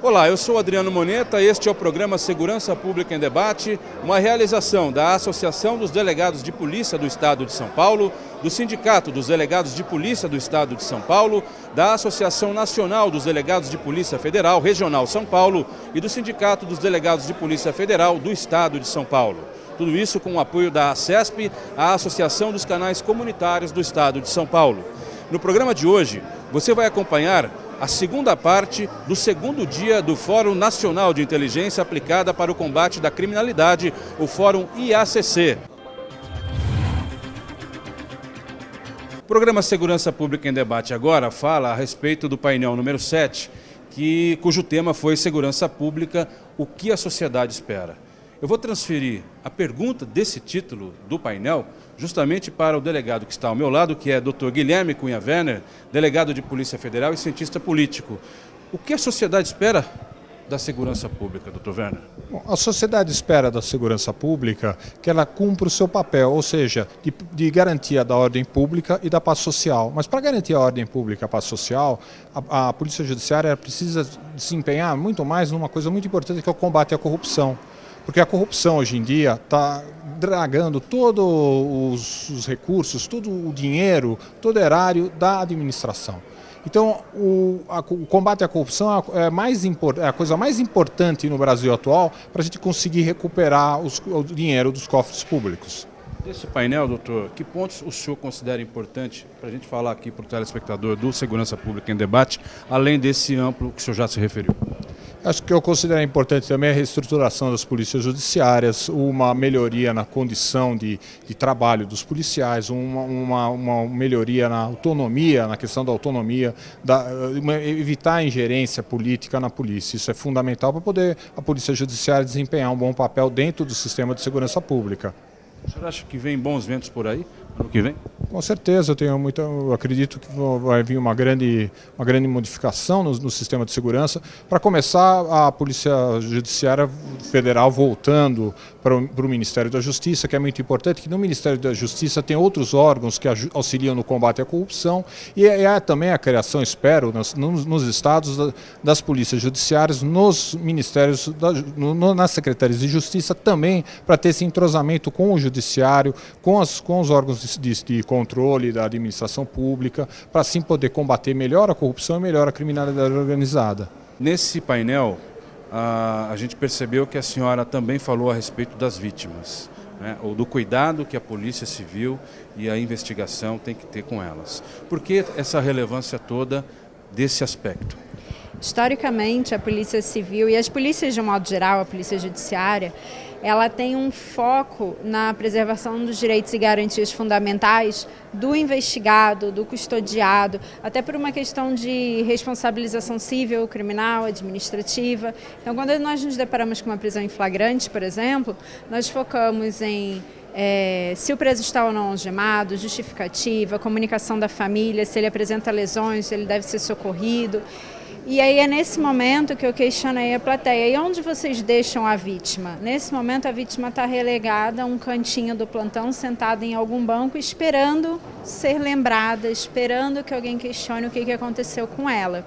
Olá, eu sou Adriano Moneta, este é o programa Segurança Pública em Debate, uma realização da Associação dos Delegados de Polícia do Estado de São Paulo, do Sindicato dos Delegados de Polícia do Estado de São Paulo, da Associação Nacional dos Delegados de Polícia Federal Regional São Paulo e do Sindicato dos Delegados de Polícia Federal do Estado de São Paulo. Tudo isso com o apoio da ACESP, a Associação dos Canais Comunitários do Estado de São Paulo. No programa de hoje, você vai acompanhar a segunda parte do segundo dia do Fórum Nacional de Inteligência Aplicada para o Combate da Criminalidade, o Fórum IACC. O programa Segurança Pública em Debate agora fala a respeito do painel número 7, cujo tema foi Segurança Pública, o que a sociedade espera. Eu vou transferir a pergunta desse título do painel justamente para o delegado que está ao meu lado, que é Dr. Guilherme Cunha Werner, delegado de Polícia Federal e cientista político. O que a sociedade espera da segurança pública, Dr. Werner? Bom, a sociedade espera da segurança pública que ela cumpra o seu papel, ou seja, de garantia da ordem pública e da paz social. Mas para garantir a ordem pública e a paz social, a Polícia Judiciária precisa desempenhar muito mais numa coisa muito importante, que é o combate à corrupção. Porque a corrupção hoje em dia está dragando todos os recursos, todo o dinheiro, todo o erário da administração. Então, o combate à corrupção é a coisa mais importante no Brasil atual para a gente conseguir recuperar o dinheiro dos cofres públicos. Desse painel, doutor, que pontos o senhor considera importante para a gente falar aqui para o telespectador do Segurança Pública em Debate, além desse amplo que o senhor já se referiu? Acho que eu considero importante também a reestruturação das polícias judiciárias, uma melhoria na condição de trabalho dos policiais, uma melhoria na autonomia, na questão da autonomia, evitar a ingerência política na polícia. Isso é fundamental para poder a Polícia Judiciária desempenhar um bom papel dentro do sistema de segurança pública. O senhor acha que vem bons ventos por aí, ano que vem? Com certeza, eu acredito que vai vir uma grande modificação no sistema de segurança. Para começar, a Polícia Judiciária Federal voltando para o Ministério da Justiça, que é muito importante, que no Ministério da Justiça tem outros órgãos que auxiliam no combate à corrupção, e é também a criação, espero, nos estados das polícias judiciárias, nos ministérios, nas secretarias de justiça também, para ter esse entrosamento com o judiciário, com os órgãos de controle da administração pública, para assim poder combater melhor a corrupção e melhor a criminalidade organizada. Nesse painel, a gente percebeu que a senhora também falou a respeito das vítimas, né, ou do cuidado que a Polícia Civil e a investigação tem que ter com elas. Por que essa relevância toda desse aspecto? Historicamente, a Polícia Civil e as polícias de um modo geral, a Polícia Judiciária, ela tem um foco na preservação dos direitos e garantias fundamentais do investigado, do custodiado, até por uma questão de responsabilização civil, criminal, administrativa. Então, quando nós nos deparamos com uma prisão em flagrante, por exemplo, nós focamos em se o preso está ou não algemado, justificativa, comunicação da família, se ele apresenta lesões, se ele deve ser socorrido. E aí é nesse momento que eu questionei a plateia, e onde vocês deixam a vítima? Nesse momento a vítima está relegada a um cantinho do plantão, sentada em algum banco, esperando ser lembrada, esperando que alguém questione o que aconteceu com ela.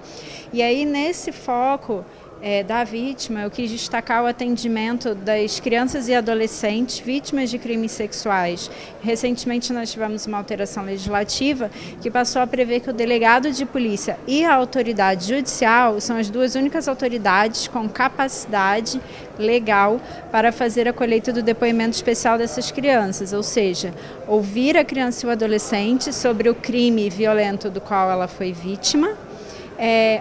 E aí nesse foco da vítima, eu quis destacar o atendimento das crianças e adolescentes vítimas de crimes sexuais. Recentemente nós tivemos uma alteração legislativa que passou a prever que o delegado de polícia e a autoridade judicial são as duas únicas autoridades com capacidade legal para fazer a colheita do depoimento especial dessas crianças, ou seja, ouvir a criança e o adolescente sobre o crime violento do qual ela foi vítima.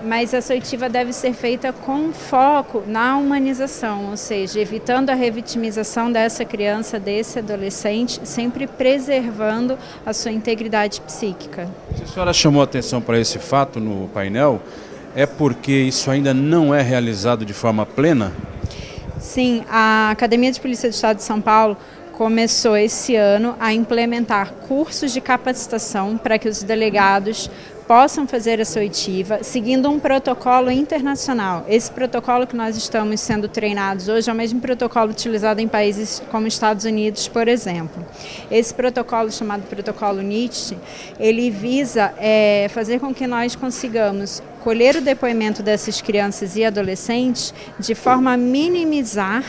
Mas essa oitiva deve ser feita com foco na humanização, ou seja, evitando a revitimização dessa criança, desse adolescente, sempre preservando a sua integridade psíquica. Se a senhora chamou a atenção para esse fato no painel, é porque isso ainda não é realizado de forma plena? Sim, a Academia de Polícia do Estado de São Paulo começou esse ano a implementar cursos de capacitação para que os delegados possam fazer essa oitiva, seguindo um protocolo internacional. Esse protocolo que nós estamos sendo treinados hoje é o mesmo protocolo utilizado em países como Estados Unidos, por exemplo. Esse protocolo, chamado protocolo NIST, ele visa fazer com que nós consigamos colher o depoimento dessas crianças e adolescentes de forma a minimizar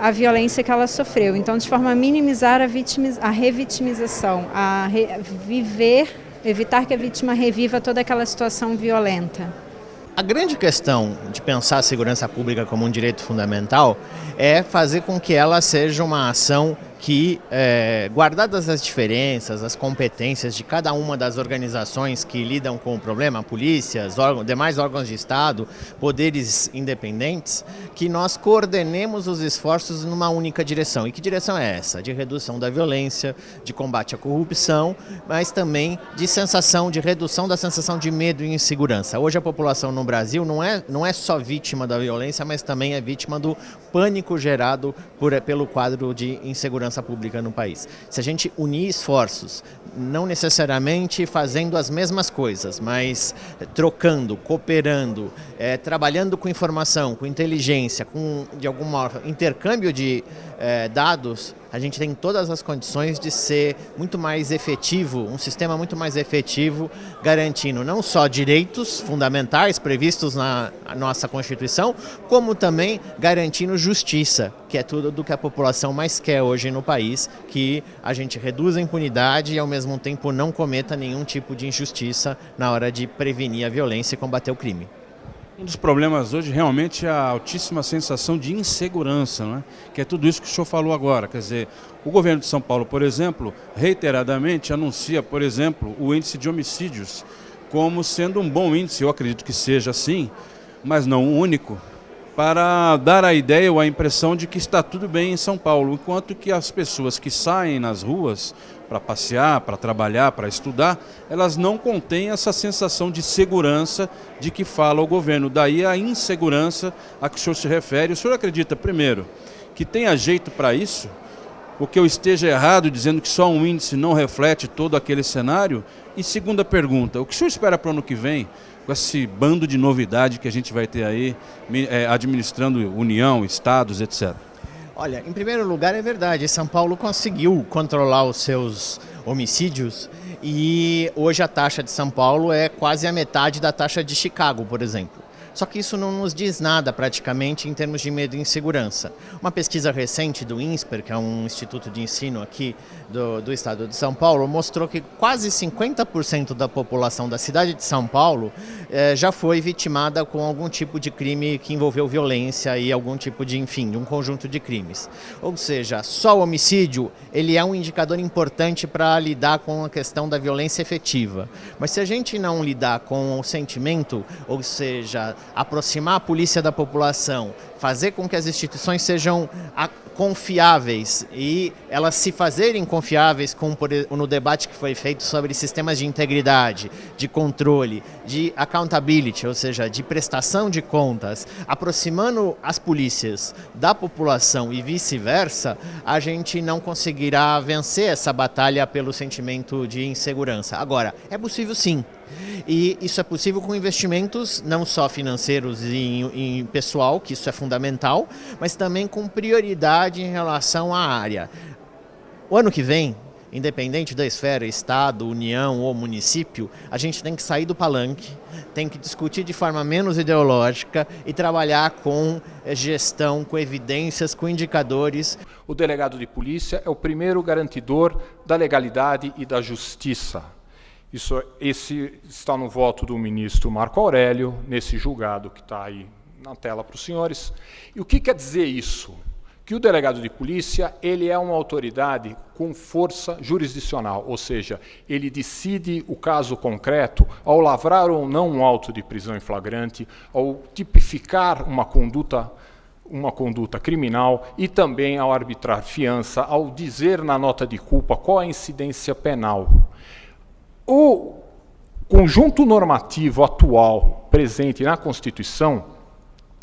a violência que ela sofreu. Então, de forma a minimizar a revitimização, evitar que a vítima reviva toda aquela situação violenta. A grande questão de pensar a segurança pública como um direito fundamental é fazer com que ela seja uma ação que, guardadas as diferenças, as competências de cada uma das organizações que lidam com o problema, polícias, demais órgãos de Estado, poderes independentes, que nós coordenemos os esforços numa única direção. E que direção é essa? De redução da violência, de combate à corrupção, mas também de redução da sensação de medo e insegurança. Hoje a população no Brasil não é só vítima da violência, mas também é vítima do pânico gerado pelo quadro de insegurança pública no país. Se a gente unir esforços, não necessariamente fazendo as mesmas coisas, mas trocando, cooperando, trabalhando com informação, com inteligência, de algum intercâmbio de dados, a gente tem todas as condições de ser muito mais efetivo, um sistema muito mais efetivo, garantindo não só direitos fundamentais previstos na nossa Constituição, como também garantindo justiça, que é tudo do que a população mais quer hoje no país, que a gente reduza a impunidade e ao mesmo tempo não cometa nenhum tipo de injustiça na hora de prevenir a violência e combater o crime. Um dos problemas hoje realmente é a altíssima sensação de insegurança, não é? Que é tudo isso que o senhor falou agora. Quer dizer, o governo de São Paulo, por exemplo, reiteradamente anuncia, por exemplo, o índice de homicídios como sendo um bom índice, eu acredito que seja assim, mas não o único, para dar a ideia ou a impressão de que está tudo bem em São Paulo, enquanto que as pessoas que saem nas ruas para passear, para trabalhar, para estudar, elas não contêm essa sensação de segurança de que fala o governo. Daí a insegurança a que o senhor se refere. O senhor acredita, primeiro, que tenha jeito para isso? Ou que eu esteja errado dizendo que só um índice não reflete todo aquele cenário? E segunda pergunta, o que o senhor espera para o ano que vem, com esse bando de novidade que a gente vai ter aí, administrando União, estados, etc.? Olha, em primeiro lugar é verdade, São Paulo conseguiu controlar os seus homicídios e hoje a taxa de São Paulo é quase a metade da taxa de Chicago, por exemplo. Só que isso não nos diz nada praticamente em termos de medo e insegurança. Uma pesquisa recente do INSPER, que é um instituto de ensino aqui do estado de São Paulo, mostrou que quase 50% da população da cidade de São Paulo já foi vitimada com algum tipo de crime que envolveu violência e algum tipo de, enfim, de um conjunto de crimes. Ou seja, só o homicídio, ele é um indicador importante para lidar com a questão da violência efetiva. Mas se a gente não lidar com o sentimento, ou seja, aproximar a polícia da população, fazer com que as instituições sejam confiáveis e elas se fazerem confiáveis no debate que foi feito sobre sistemas de integridade, de controle, de accountability, ou seja, de prestação de contas, aproximando as polícias da população e vice-versa, a gente não conseguirá vencer essa batalha pelo sentimento de insegurança. Agora, é possível sim. E isso é possível com investimentos não só financeiros e em pessoal, que isso é fundamental, mas também com prioridade em relação à área. O ano que vem, independente da esfera, Estado, União ou município, a gente tem que sair do palanque, tem que discutir de forma menos ideológica e trabalhar com gestão, com evidências, com indicadores. O delegado de polícia é o primeiro garantidor da legalidade e da justiça. Esse está no voto do ministro Marco Aurélio, nesse julgado que está aí na tela para os senhores. E o que quer dizer isso? Que o delegado de polícia ele é uma autoridade com força jurisdicional, ou seja, ele decide o caso concreto ao lavrar ou não um auto de prisão em flagrante, ao tipificar uma conduta criminal e também ao arbitrar fiança, ao dizer na nota de culpa qual a incidência penal. O conjunto normativo atual presente na Constituição,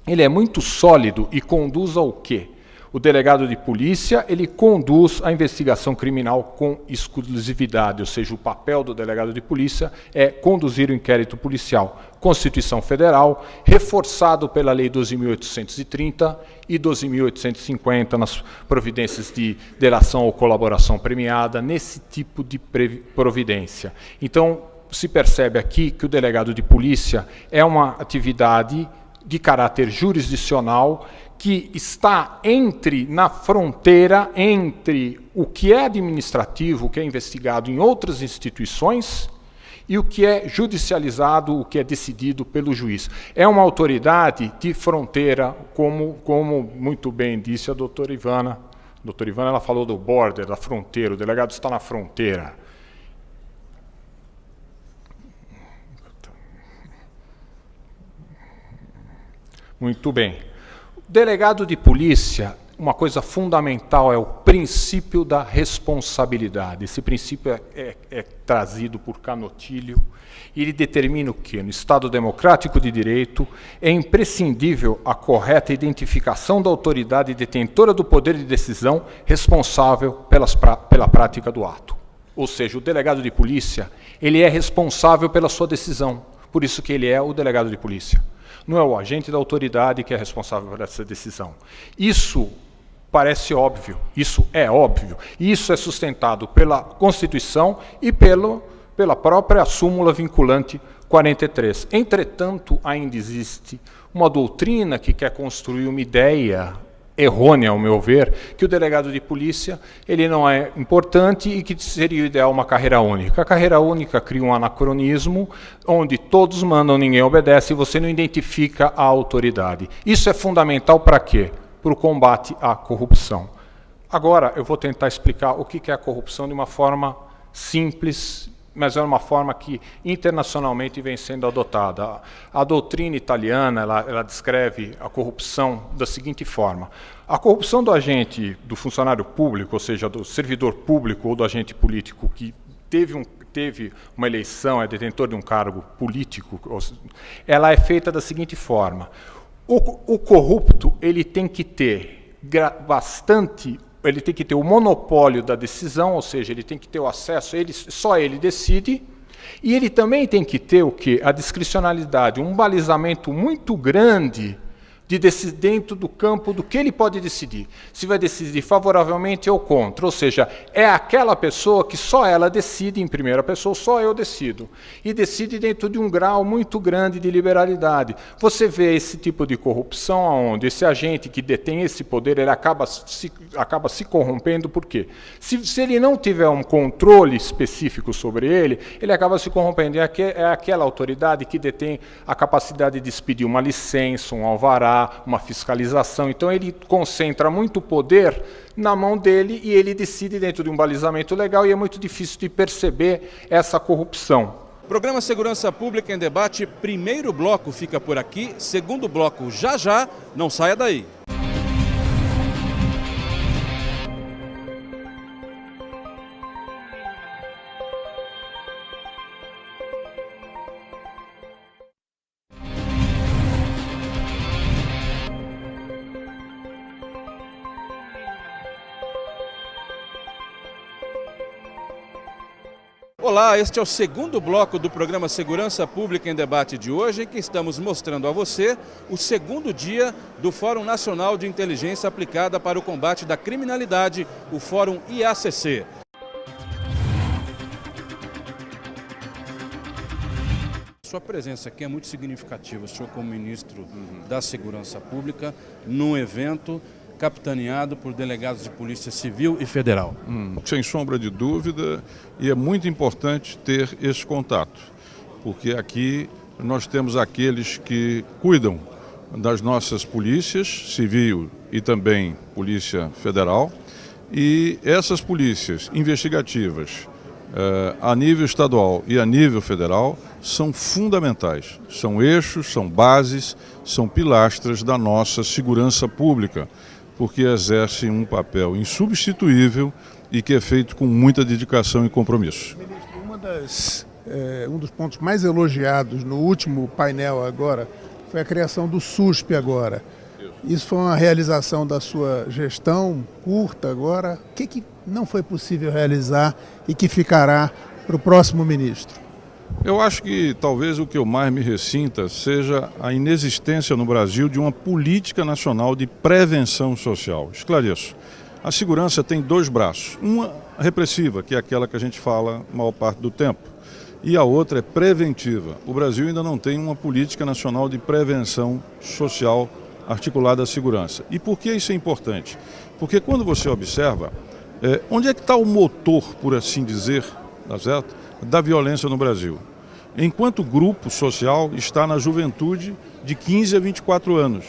ele é muito sólido e conduz ao quê? O delegado de polícia, ele conduz a investigação criminal com exclusividade, ou seja, o papel do delegado de polícia é conduzir o inquérito policial. Constituição Federal, reforçado pela Lei 12.830 e 12.850 nas providências de delação ou colaboração premiada, nesse tipo de providência. Então, se percebe aqui que o delegado de polícia é uma atividade de caráter jurisdicional que está na fronteira entre o que é administrativo, o que é investigado em outras instituições, e o que é judicializado, o que é decidido pelo juiz. É uma autoridade de fronteira, como muito bem disse a doutora Ivana. A doutora Ivana, ela falou do border, da fronteira, o delegado está na fronteira. Muito bem. O delegado de polícia, uma coisa fundamental é o princípio da responsabilidade. Esse princípio é trazido por Canotilho e ele determina o quê? No Estado democrático de direito, é imprescindível a correta identificação da autoridade detentora do poder de decisão responsável pela prática do ato. Ou seja, o delegado de polícia, ele é responsável pela sua decisão. Por isso que ele é o delegado de polícia. Não é o agente da autoridade que é responsável por essa decisão. Isso parece óbvio, isso é óbvio. E isso é sustentado pela Constituição e pela própria súmula vinculante 43. Entretanto, ainda existe uma doutrina que quer construir uma ideia errônea, ao meu ver, que o delegado de polícia ele não é importante e que seria ideal uma carreira única. A carreira única cria um anacronismo onde todos mandam, ninguém obedece e você não identifica a autoridade. Isso é fundamental para quê? Para o combate à corrupção. Agora, eu vou tentar explicar o que é a corrupção de uma forma simples, mas é uma forma que internacionalmente vem sendo adotada. A doutrina italiana, ela descreve a corrupção da seguinte forma. A corrupção do agente, do funcionário público, ou seja, do servidor público ou do agente político que teve uma eleição, é detentor de um cargo político, ela é feita da seguinte forma. O corrupto, ele tem que ter ele tem que ter o monopólio da decisão, ou seja, ele tem que ter o acesso, só ele decide, e ele também tem que ter o quê? A discricionalidade, um balizamento muito grande dentro do campo do que ele pode decidir. Se vai decidir favoravelmente ou contra, ou seja, é aquela pessoa que só ela decide em primeira pessoa, só eu decido. E decide dentro de um grau muito grande de liberalidade. Você vê esse tipo de corrupção onde esse agente que detém esse poder, ele acaba se corrompendo, por quê? Se ele não tiver um controle específico sobre ele acaba se corrompendo. É aquela autoridade que detém a capacidade de expedir uma licença, um alvará, uma fiscalização. Então ele concentra muito poder na mão dele e ele decide dentro de um balizamento legal e é muito difícil de perceber essa corrupção. Programa Segurança Pública em Debate, primeiro bloco fica por aqui, segundo bloco já, não saia daí. Olá, este é o segundo bloco do programa Segurança Pública em Debate de hoje, em que estamos mostrando a você o segundo dia do Fórum Nacional de Inteligência Aplicada para o Combate da Criminalidade, o Fórum IACC. Sua presença aqui é muito significativa, o senhor como ministro da Segurança Pública, num evento capitaneado por delegados de Polícia Civil e Federal. Sem sombra de dúvida, e é muito importante ter esse contato, porque aqui nós temos aqueles que cuidam das nossas polícias, civil e também Polícia Federal, e essas polícias investigativas a nível estadual e a nível federal são fundamentais, são eixos, são bases, são pilastras da nossa segurança pública, porque exercem um papel insubstituível e que é feito com muita dedicação e compromisso. Ministro, um dos pontos mais elogiados no último painel agora foi a criação do SUSP agora. Isso foi uma realização da sua gestão curta agora. O que não foi possível realizar e que ficará para o próximo ministro? Eu acho que talvez o que eu mais me ressinta seja a inexistência no Brasil de uma política nacional de prevenção social. Esclareço. A segurança tem dois braços. Uma repressiva, que é aquela que a gente fala a maior parte do tempo, e a outra é preventiva. O Brasil ainda não tem uma política nacional de prevenção social articulada à segurança. E por que isso é importante? Porque quando você observa, onde é que está o motor, por assim dizer, tá certo? Da violência no Brasil? Enquanto grupo social está na juventude de 15 a 24 anos.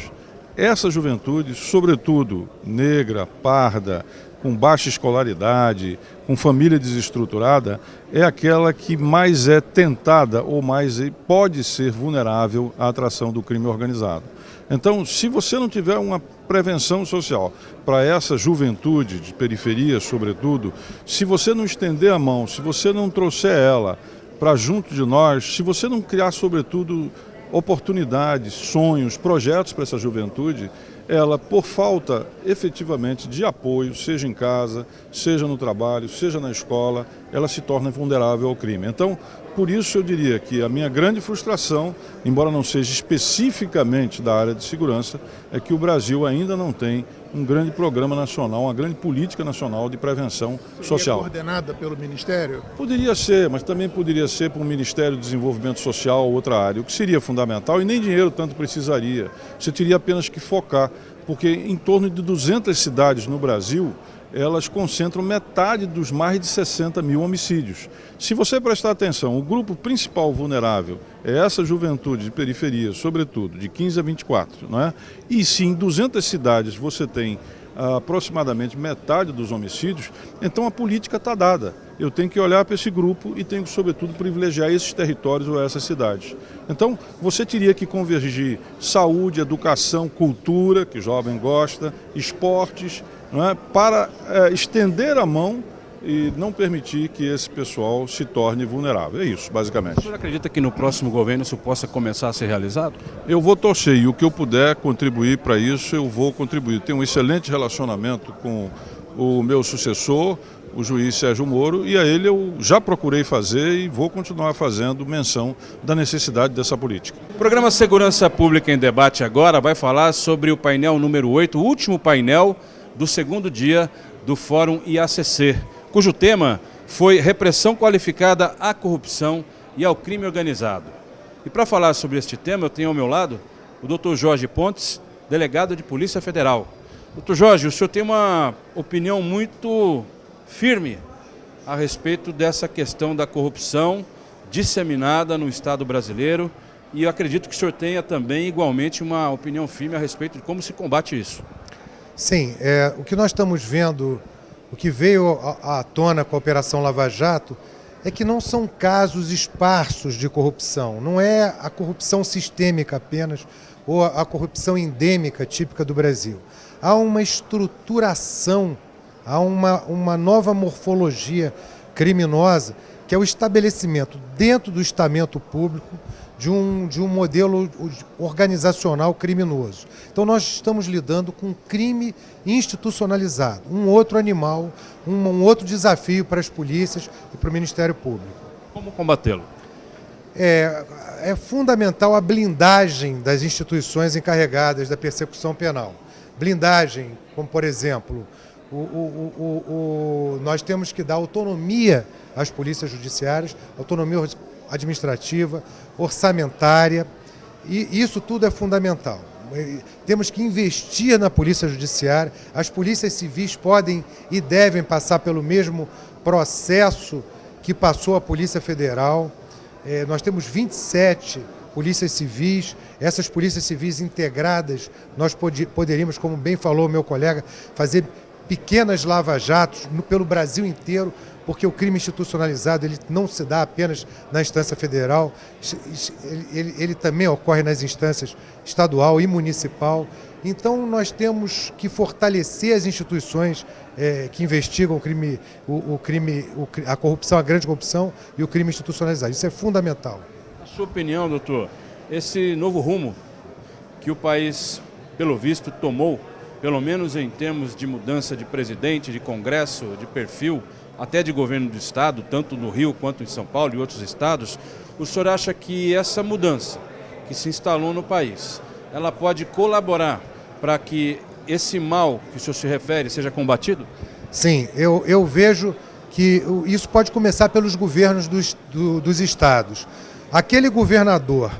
Essa juventude, sobretudo negra, parda, com baixa escolaridade, com família desestruturada, é aquela que mais é tentada ou mais pode ser vulnerável à atração do crime organizado. Então, se você não tiver uma prevenção social para essa juventude de periferia, sobretudo, se você não estender a mão, se você não trouxer ela para junto de nós, se você não criar, sobretudo, oportunidades, sonhos, projetos para essa juventude, ela, por falta efetivamente de apoio, seja em casa, seja no trabalho, seja na escola, ela se torna vulnerável ao crime. Então, por isso eu diria que a minha grande frustração, embora não seja especificamente da área de segurança, é que o Brasil ainda não tem um grande programa nacional, uma grande política nacional de prevenção social. Coordenada pelo Ministério? Poderia ser, mas também poderia ser por um Ministério do Desenvolvimento Social ou outra área, o que seria fundamental e nem dinheiro tanto precisaria. Você teria apenas que focar, porque em torno de 200 cidades no Brasil, elas concentram metade dos mais de 60 mil homicídios. Se você prestar atenção, o grupo principal vulnerável é essa juventude de periferia, sobretudo, de 15 a 24, não é? E se em 200 cidades você tem aproximadamente metade dos homicídios, então a política está dada. Eu tenho que olhar para esse grupo e tenho que, sobretudo, privilegiar esses territórios ou essas cidades. Então, você teria que convergir saúde, educação, cultura, que jovem gosta, esportes, não é? Para estender a mão e não permitir que esse pessoal se torne vulnerável. É isso, basicamente. O senhor acredita que no próximo governo isso possa começar a ser realizado? Eu vou torcer e o que eu puder contribuir para isso, eu vou contribuir. Tenho um excelente relacionamento com o meu sucessor, o juiz Sérgio Moro, e a ele eu já procurei fazer e vou continuar fazendo menção da necessidade dessa política. O programa Segurança Pública em Debate agora vai falar sobre o painel número 8, o último painel do segundo dia do Fórum IACC, cujo tema foi repressão qualificada à corrupção e ao crime organizado. E para falar sobre este tema, eu tenho ao meu lado o Dr. Jorge Pontes, delegado de Polícia Federal. Dr. Jorge, o senhor tem uma opinião muito firme a respeito dessa questão da corrupção disseminada no Estado brasileiro e eu acredito que o senhor tenha também igualmente uma opinião firme a respeito de como se combate isso. Sim, o que nós estamos vendo, o que veio à tona com a Operação Lava Jato, é que não são casos esparsos de corrupção, não é a corrupção sistêmica apenas, ou a corrupção endêmica típica do Brasil. Há uma estruturação, há uma nova morfologia criminosa, que é o estabelecimento dentro do estamento público de um modelo organizacional criminoso. Então nós estamos lidando com um crime institucionalizado, um outro animal, um outro desafio para as polícias e para o Ministério Público. Como combatê-lo? É fundamental a blindagem das instituições encarregadas da persecução penal. Blindagem, como por exemplo, nós temos que dar autonomia às polícias judiciárias, autonomia administrativa, orçamentária, e isso tudo é fundamental. Temos que investir na polícia judiciária, as polícias civis podem e devem passar pelo mesmo processo que passou a Polícia Federal. Nós temos 27 polícias civis, essas polícias civis integradas, nós poderíamos, como bem falou o meu colega, fazer pequenas lava-jatos pelo Brasil inteiro, porque o crime institucionalizado ele não se dá apenas na instância federal, ele também ocorre nas instâncias estadual e municipal. Então nós temos que fortalecer as instituições que investigam a corrupção, a grande corrupção e o crime institucionalizado. Isso é fundamental. Na sua opinião, doutor, esse novo rumo que o país pelo visto, tomou, pelo menos em termos de mudança de presidente, de Congresso, de perfil, até de governo do Estado, tanto no Rio quanto em São Paulo e outros estados, o senhor acha que essa mudança que se instalou no país, ela pode colaborar para que esse mal que o senhor se refere seja combatido? Sim, eu vejo que isso pode começar pelos governos dos estados. Aquele governador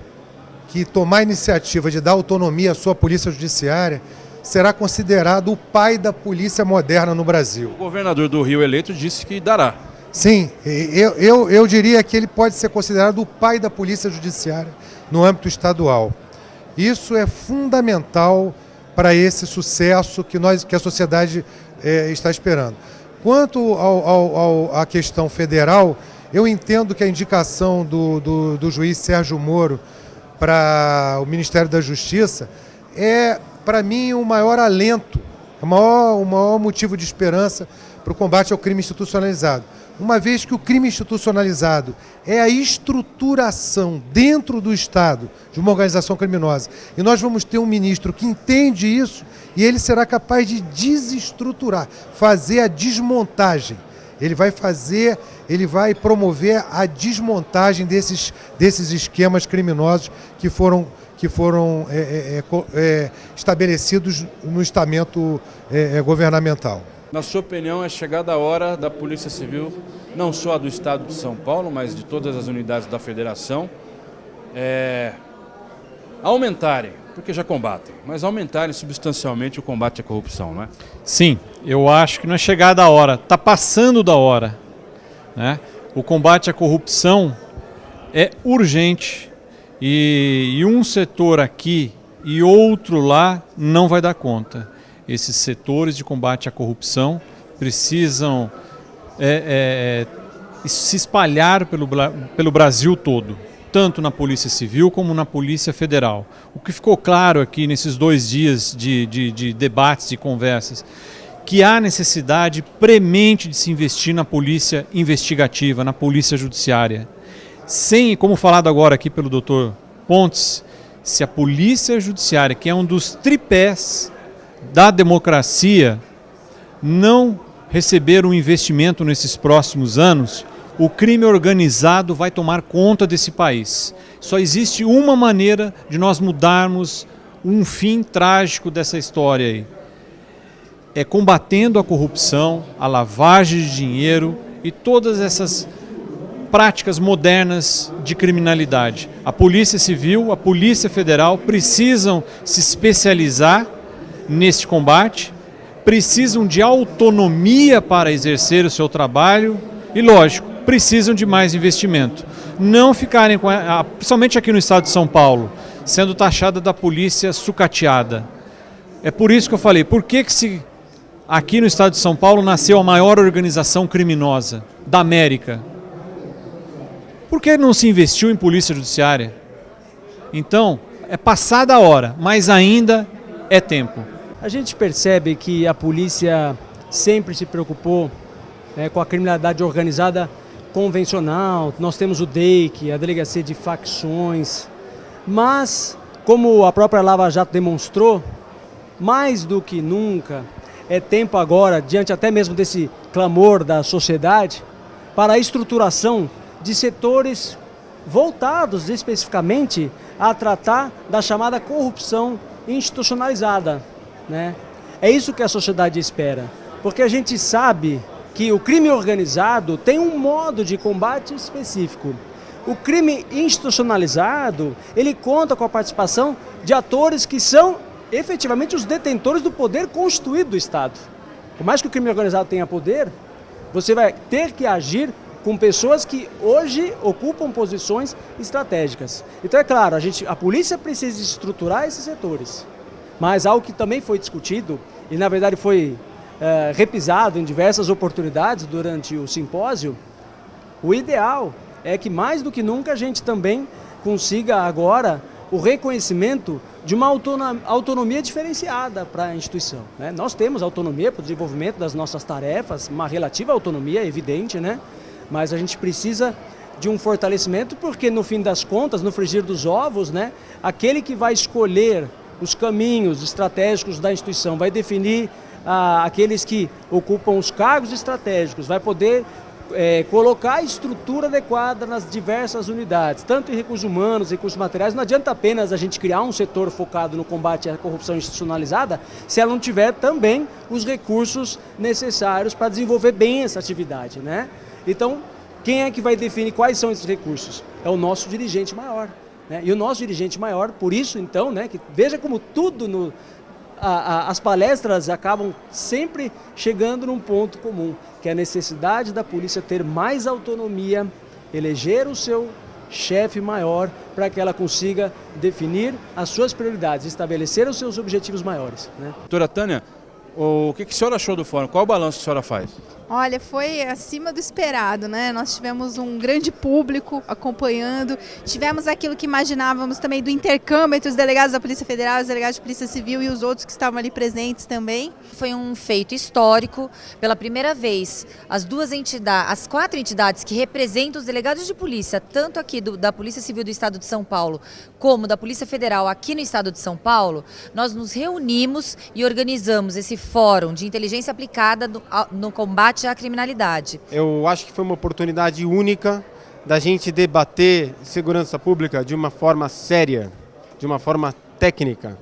que tomar a iniciativa de dar autonomia à sua polícia judiciária será considerado o pai da polícia moderna no Brasil. O governador do Rio eleito disse que dará. Sim, eu diria que ele pode ser considerado o pai da polícia judiciária no âmbito estadual. Isso é fundamental para esse sucesso que a sociedade está esperando. Quanto à questão federal, eu entendo que a indicação do juiz Sérgio Moro para o Ministério da Justiça é, para mim, o maior alento, o maior motivo de esperança para o combate ao crime institucionalizado. Uma vez que o crime institucionalizado é a estruturação dentro do Estado de uma organização criminosa, e nós vamos ter um ministro que entende isso, e ele será capaz de desestruturar, fazer a desmontagem. Ele vai promover a desmontagem desses esquemas criminosos que foram estabelecidos no estamento governamental. Na sua opinião, é chegada a hora da Polícia Civil, não só do Estado de São Paulo, mas de todas as unidades da Federação, aumentarem, porque já combatem, mas aumentarem substancialmente o combate à corrupção, não é? Sim, eu acho que não é chegada a hora, está passando da hora, né? O combate à corrupção é urgente e um setor aqui e outro lá não vai dar conta. Esses setores de combate à corrupção precisam se espalhar pelo Brasil todo, tanto na Polícia Civil como na Polícia Federal. O que ficou claro aqui nesses 2 dias de debates e conversas, que há necessidade premente de se investir na polícia investigativa, na polícia judiciária. Sem, como falado agora aqui pelo Dr. Pontes, se a polícia judiciária, que é um dos tripés da democracia, não receber um investimento nesses próximos anos, o crime organizado vai tomar conta desse país. Só existe uma maneira de nós mudarmos um fim trágico dessa história aí. É combatendo a corrupção, a lavagem de dinheiro e todas essas práticas modernas de criminalidade. A Polícia Civil, a Polícia Federal precisam se especializar nesse combate, precisam de autonomia para exercer o seu trabalho e, lógico, precisam de mais investimento. Não ficarem, principalmente aqui no estado de São Paulo, sendo taxada da polícia sucateada. É por isso que eu falei, por que aqui no estado de São Paulo nasceu a maior organização criminosa da América? Por que não se investiu em polícia judiciária? Então, é passada a hora, mas ainda é tempo. A gente percebe que a polícia sempre se preocupou com a criminalidade organizada convencional. Nós temos o DEIC, a Delegacia de Facções, mas, como a própria Lava Jato demonstrou, mais do que nunca, é tempo agora, diante até mesmo desse clamor da sociedade, para a estruturação de setores voltados especificamente a tratar da chamada corrupção institucionalizada, né? É isso que a sociedade espera, porque a gente sabe que o crime organizado tem um modo de combate específico. O crime institucionalizado, ele conta com a participação de atores que são efetivamente os detentores do poder constituído do Estado. Por mais que o crime organizado tenha poder, você vai ter que agir com pessoas que hoje ocupam posições estratégicas. Então é claro, a polícia precisa estruturar esses setores, mas algo que também foi discutido e na verdade foi repisado em diversas oportunidades durante o simpósio, o ideal é que mais do que nunca a gente também consiga agora o reconhecimento de uma autonomia diferenciada para a instituição, né? Nós temos autonomia para o desenvolvimento das nossas tarefas, uma relativa autonomia evidente, né? Mas a gente precisa de um fortalecimento porque no fim das contas, no frigir dos ovos, né, aquele que vai escolher os caminhos estratégicos da instituição, vai definir aqueles que ocupam os cargos estratégicos, vai poder colocar a estrutura adequada nas diversas unidades, tanto em recursos humanos, recursos materiais. Não adianta apenas a gente criar um setor focado no combate à corrupção institucionalizada se ela não tiver também os recursos necessários para desenvolver bem essa atividade, né? Então, quem é que vai definir quais são esses recursos? É o nosso dirigente maior, né? E o nosso dirigente maior, por isso então, né, que veja como tudo as palestras acabam sempre chegando num ponto comum, que é a necessidade da polícia ter mais autonomia, eleger o seu chefe maior para que ela consiga definir as suas prioridades, estabelecer os seus objetivos maiores, né? Doutora Tânia, o que a senhora achou do fórum? Qual o balanço que a senhora faz? Olha, foi acima do esperado, né? Nós tivemos um grande público acompanhando, tivemos aquilo que imaginávamos também do intercâmbio entre os delegados da Polícia Federal, os delegados de Polícia Civil e os outros que estavam ali presentes também. Foi um feito histórico. Pela primeira vez, as 4 entidades que representam os delegados de polícia, tanto aqui da Polícia Civil do Estado de São Paulo, como da Polícia Federal aqui no Estado de São Paulo, nós nos reunimos e organizamos esse fórum de inteligência aplicada no combate à criminalidade. Eu acho que foi uma oportunidade única da gente debater segurança pública de uma forma séria, de uma forma técnica,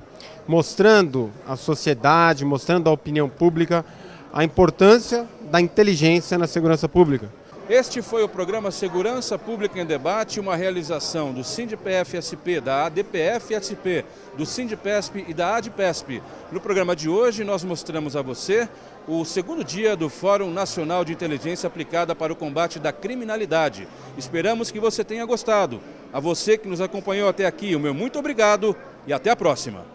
mostrando à sociedade, mostrando à opinião pública a importância da inteligência na segurança pública. Este foi o programa Segurança Pública em Debate, uma realização do SINDPF-SP, da ADPF-SP, do SINDPESP e da ADPESP. No programa de hoje, nós mostramos a você o segundo dia do Fórum Nacional de Inteligência Aplicada para o Combate da Criminalidade. Esperamos que você tenha gostado. A você que nos acompanhou até aqui, o meu muito obrigado e até a próxima.